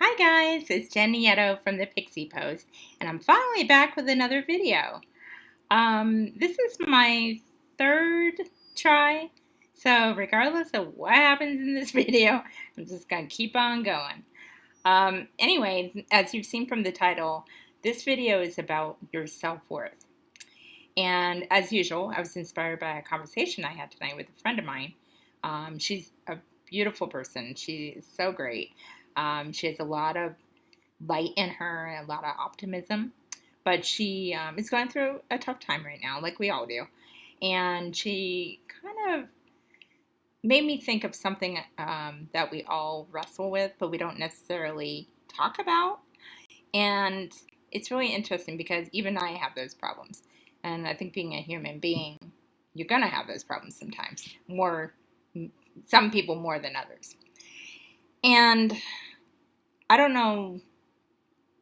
Hi guys, it's Jen Nieto from the Pixie Post, and I'm finally back with another video. This is my third try, so regardless of what happens in this video, I'm just gonna keep on going. Anyway, as you've seen from the title, this video is about your self-worth. And as usual, I was inspired by a conversation I had tonight with a friend of mine. She's a beautiful person. She is so great. She has a lot of light in her and a lot of optimism, but she is going through a tough time right now, like we all do. And she kind of made me think of something that we all wrestle with, but we don't necessarily talk about. And it's really interesting because even I have those problems. And I think being a human being, you're going to have those problems sometimes. Some people more than others. And I don't know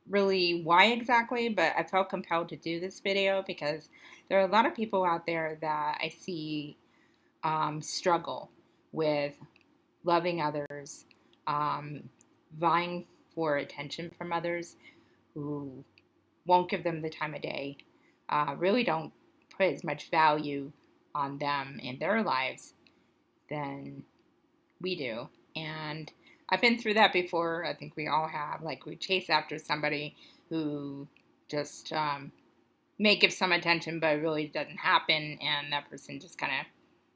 really why exactly, but I felt compelled to do this video because there are a lot of people out there that I see struggle with loving others, vying for attention from others who won't give them the time of day, really don't put as much value on them in their lives than we do. And I've been through that before. I think we all have. Like, we chase after somebody who just may give some attention, but it really doesn't happen, and that person just kind of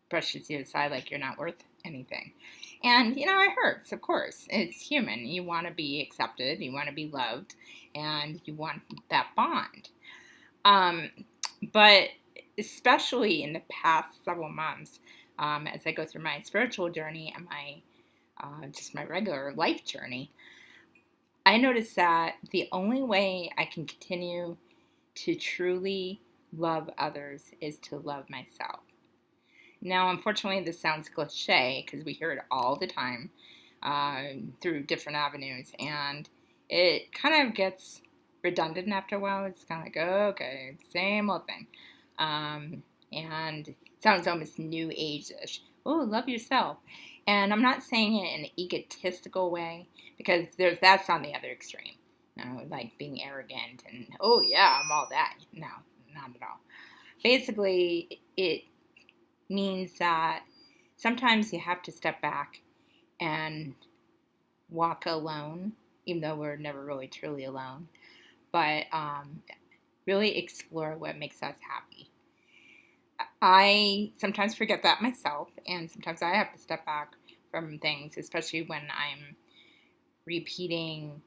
brushes you aside like you're not worth anything. And, it hurts, of course. It's human. You want to be accepted, you want to be loved, and you want that bond. But especially in the past several months, as I go through my spiritual journey and just my regular life journey, I noticed that the only way I can continue to truly love others is to love myself. Now, unfortunately, this sounds cliche because we hear it all the time through different avenues, and it kind of gets redundant after a while. It's kind of like, oh, okay, same old thing. And it sounds almost new age-ish. Oh, love yourself. And I'm not saying it in an egotistical way, because that's on the other extreme. Like being arrogant and, oh yeah, I'm all that. No, not at all. Basically, it means that sometimes you have to step back and walk alone, even though we're never really truly alone, but really explore what makes us happy. I sometimes forget that myself, and sometimes I have to step back from things, especially when I'm repeating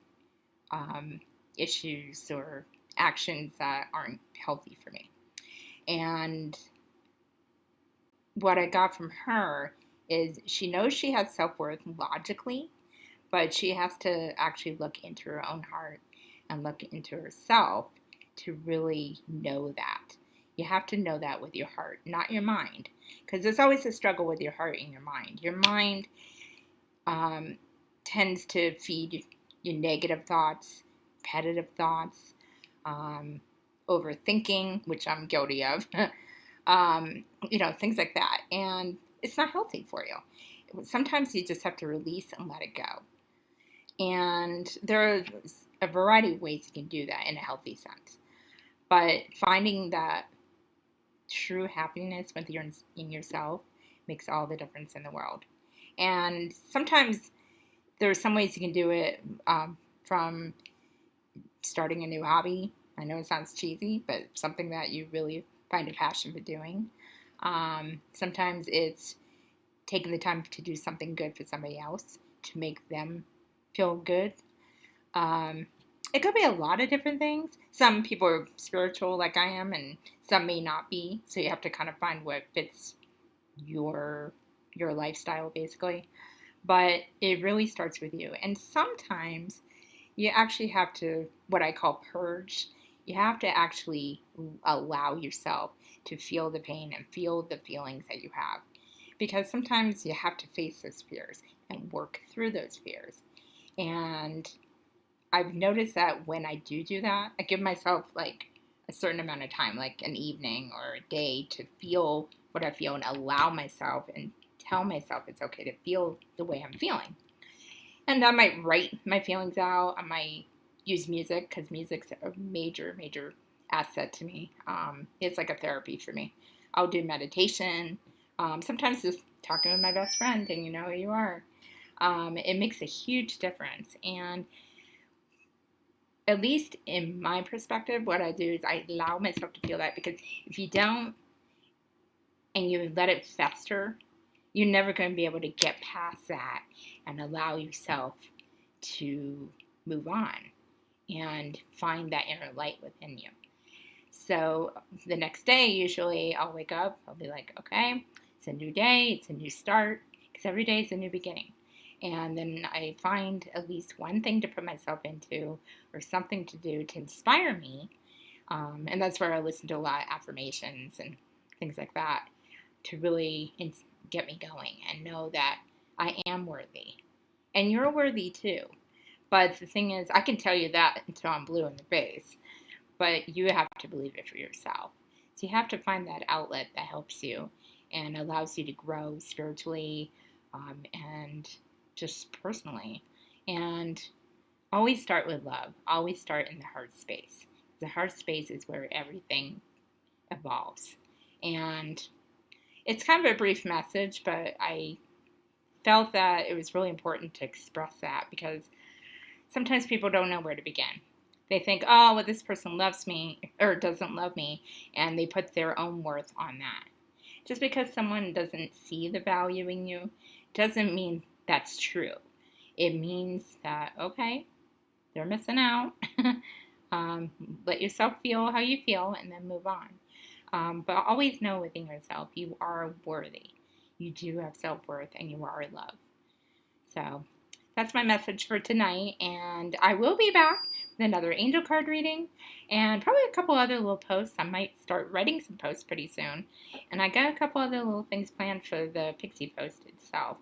issues or actions that aren't healthy for me. And what I got from her is she knows she has self-worth logically, but she has to actually look into her own heart and look into herself to really know that. You have to know that with your heart, not your mind, because there's always a struggle with your heart and your mind. Your mind tends to feed your negative thoughts, repetitive thoughts, overthinking, which I'm guilty of, things like that. And it's not healthy for you. Sometimes you just have to release and let it go. And there's a variety of ways you can do that in a healthy sense. But finding that true happiness within yourself makes all the difference in the world. And sometimes there are some ways you can do it from starting a new hobby. I know it sounds cheesy, but something that you really find a passion for doing. Sometimes it's taking the time to do something good for somebody else to make them feel good. It could be a lot of different things. Some people are spiritual like I am, and some may not be. So you have to kind of find what fits your lifestyle, basically. But it really starts with you. And sometimes you actually have to, what I call purge. You have to actually allow yourself to feel the pain and feel the feelings that you have. Because sometimes you have to face those fears and work through those fears. And I've noticed that when I do that, I give myself like a certain amount of time, like an evening or a day, to feel what I feel and allow myself and tell myself it's okay to feel the way I'm feeling. And I might write my feelings out. I might use music because music's a major, major asset to me. It's like a therapy for me. I'll do meditation. Sometimes just talking with my best friend and you know who you are. It makes a huge difference. And at least in my perspective, what I do is I allow myself to feel that, because if you don't and you let it fester, you're never going to be able to get past that and allow yourself to move on and find that inner light within you. So the next day, usually I'll wake up, I'll be like, okay, it's a new day, it's a new start, because every day is a new beginning. And then I find at least one thing to put myself into or something to do to inspire me. And that's where I listen to a lot of affirmations and things like that to really get me going and know that I am worthy. And you're worthy too. But the thing is, I can tell you that until I'm blue in the face. But you have to believe it for yourself. So you have to find that outlet that helps you and allows you to grow spiritually, and just personally. And always start with love. Always start in the heart space. The heart space is where everything evolves. And it's kind of a brief message, but I felt that it was really important to express that, because sometimes people don't know where to begin. They think, oh, well, this person loves me or doesn't love me, and they put their own worth on that. Just because someone doesn't see the value in you doesn't mean that's true. It means that, okay, they're missing out. Let yourself feel how you feel and then move on. But always know within yourself, you are worthy. You do have self-worth and you are loved. So that's my message for tonight. And I will be back with another angel card reading and probably a couple other little posts. I might start writing some posts pretty soon. And I got a couple other little things planned for the Pixie post itself.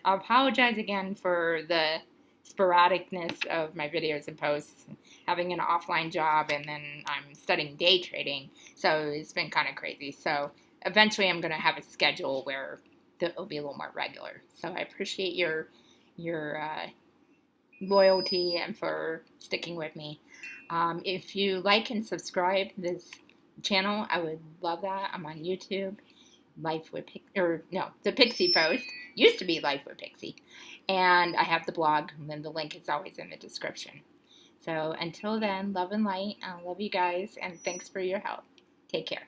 I apologize again for the sporadicness of my videos and posts, having an offline job, and then I'm studying day trading, so it's been kind of crazy. So eventually I'm going to have a schedule where it'll be a little more regular. So I appreciate your loyalty and for sticking with me. If you like and subscribe this channel, I would love that. I'm on YouTube. The Pixie post used to be Life with Pixie, and I have the blog, and then the link is always in the description. So until then, love and light. I love you guys, and thanks for your help. Take care.